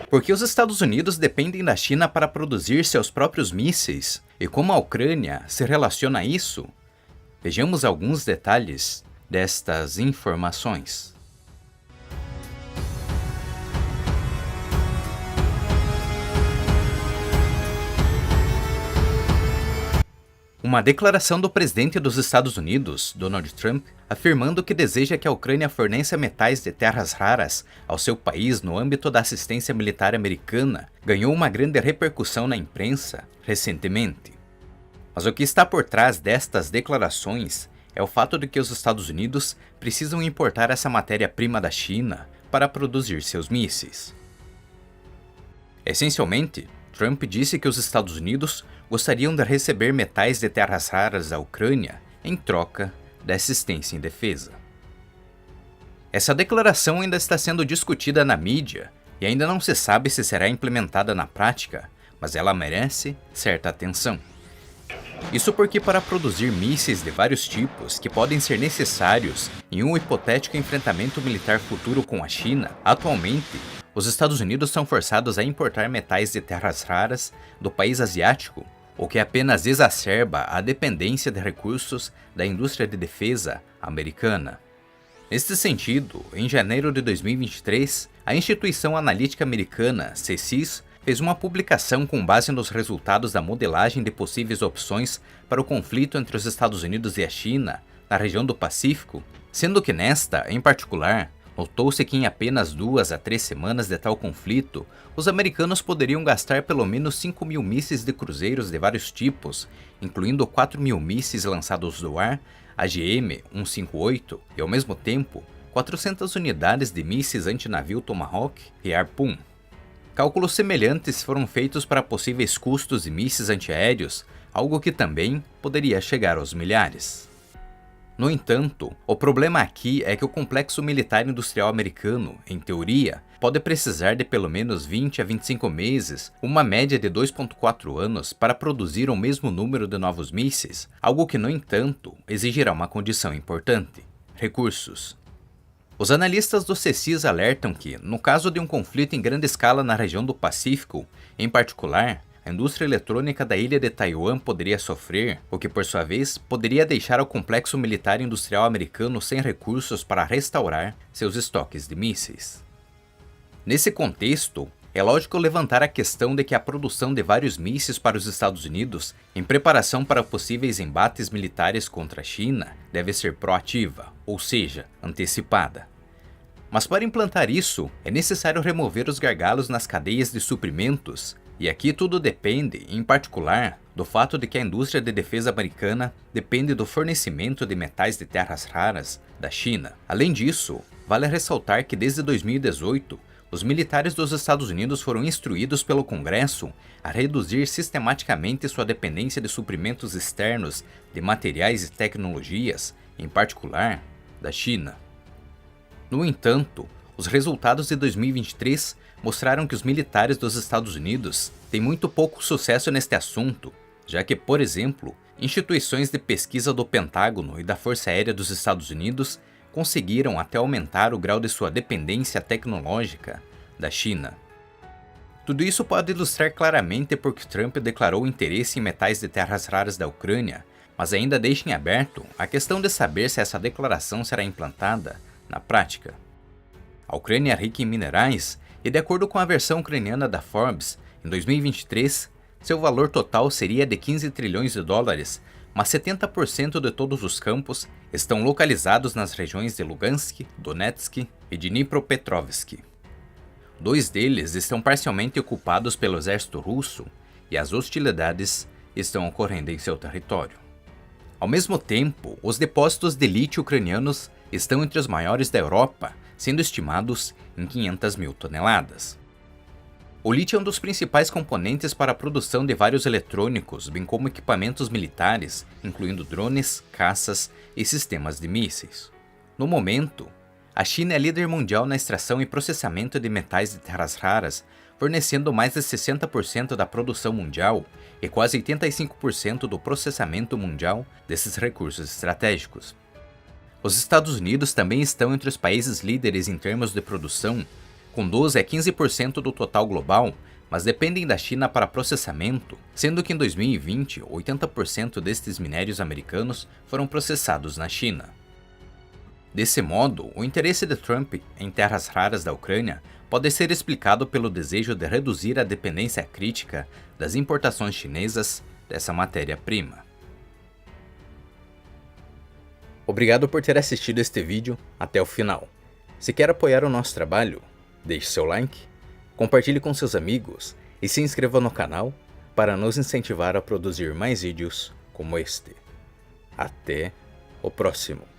Porque os Estados Unidos dependem da China para produzir seus próprios mísseis, e como a Ucrânia se relaciona a isso? Vejamos alguns detalhes destas informações. Uma declaração do presidente dos Estados Unidos, Donald Trump, afirmando que deseja que a Ucrânia forneça metais de terras raras ao seu país no âmbito da assistência militar americana, ganhou uma grande repercussão na imprensa recentemente. Mas o que está por trás destas declarações é o fato de que os Estados Unidos precisam importar essa matéria-prima da China para produzir seus mísseis. Essencialmente, Trump disse que os Estados Unidos gostariam de receber metais de terras raras da Ucrânia em troca da assistência em defesa. Essa declaração ainda está sendo discutida na mídia e ainda não se sabe se será implementada na prática, mas ela merece certa atenção. Isso porque para produzir mísseis de vários tipos que podem ser necessários em um hipotético enfrentamento militar futuro com a China, atualmente, os Estados Unidos são forçados a importar metais de terras raras do país asiático, o que apenas exacerba a dependência de recursos da indústria de defesa americana. Neste sentido, em janeiro de 2023, a instituição analítica americana CSIS fez uma publicação com base nos resultados da modelagem de possíveis opções para o conflito entre os Estados Unidos e a China na região do Pacífico, sendo que nesta, em particular, notou-se que em apenas 2 a 3 semanas de tal conflito, os americanos poderiam gastar pelo menos 5.000 mísseis de cruzeiros de vários tipos, incluindo 4.000 mísseis lançados do ar, AGM-158, e ao mesmo tempo, 400 unidades de mísseis antinavio Tomahawk e Harpoon. Cálculos semelhantes foram feitos para possíveis custos de mísseis antiaéreos, algo que também poderia chegar aos milhares. No entanto, o problema aqui é que o complexo militar industrial americano, em teoria, pode precisar de pelo menos 20 a 25 meses, uma média de 2,4 anos, para produzir o mesmo número de novos mísseis, algo que, no entanto, exigirá uma condição importante: recursos. Os analistas do CSIS alertam que, no caso de um conflito em grande escala na região do Pacífico, em particular, a indústria eletrônica da ilha de Taiwan poderia sofrer, o que por sua vez poderia deixar o complexo militar industrial americano sem recursos para restaurar seus estoques de mísseis. Nesse contexto, é lógico levantar a questão de que a produção de vários mísseis para os Estados Unidos, em preparação para possíveis embates militares contra a China, deve ser proativa, ou seja, antecipada. Mas para implantar isso, é necessário remover os gargalos nas cadeias de suprimentos, e aqui tudo depende, em particular, do fato de que a indústria de defesa americana depende do fornecimento de metais de terras raras da China. Além disso, vale ressaltar que desde 2018, os militares dos Estados Unidos foram instruídos pelo Congresso a reduzir sistematicamente sua dependência de suprimentos externos de materiais e tecnologias, em particular, da China. No entanto, os resultados de 2023 mostraram que os militares dos Estados Unidos têm muito pouco sucesso neste assunto, já que, por exemplo, instituições de pesquisa do Pentágono e da Força Aérea dos Estados Unidos conseguiram até aumentar o grau de sua dependência tecnológica da China. Tudo isso pode ilustrar claramente porque Trump declarou interesse em metais de terras raras da Ucrânia, mas ainda deixa em aberto a questão de saber se essa declaração será implantada na prática. A Ucrânia é rica em minerais e, de acordo com a versão ucraniana da Forbes, em 2023, seu valor total seria de 15 trilhões de dólares, mas 70% de todos os campos estão localizados nas regiões de Lugansk, Donetsk e Dnipropetrovsk. 2 deles estão parcialmente ocupados pelo exército russo e as hostilidades estão ocorrendo em seu território. Ao mesmo tempo, os depósitos de lítio ucranianos estão entre os maiores da Europa, sendo estimados em 500 mil toneladas. O lítio é um dos principais componentes para a produção de vários eletrônicos, bem como equipamentos militares, incluindo drones, caças e sistemas de mísseis. No momento, a China é líder mundial na extração e processamento de metais de terras raras, fornecendo mais de 60% da produção mundial e quase 85% do processamento mundial desses recursos estratégicos. Os Estados Unidos também estão entre os países líderes em termos de produção, com 12 a 15% do total global, mas dependem da China para processamento, sendo que em 2020, 80% destes minérios americanos foram processados na China. Desse modo, o interesse de Trump em terras raras da Ucrânia pode ser explicado pelo desejo de reduzir a dependência crítica das importações chinesas dessa matéria-prima. Obrigado por ter assistido este vídeo até o final. Se quer apoiar o nosso trabalho, deixe seu like, compartilhe com seus amigos e se inscreva no canal para nos incentivar a produzir mais vídeos como este. Até o próximo.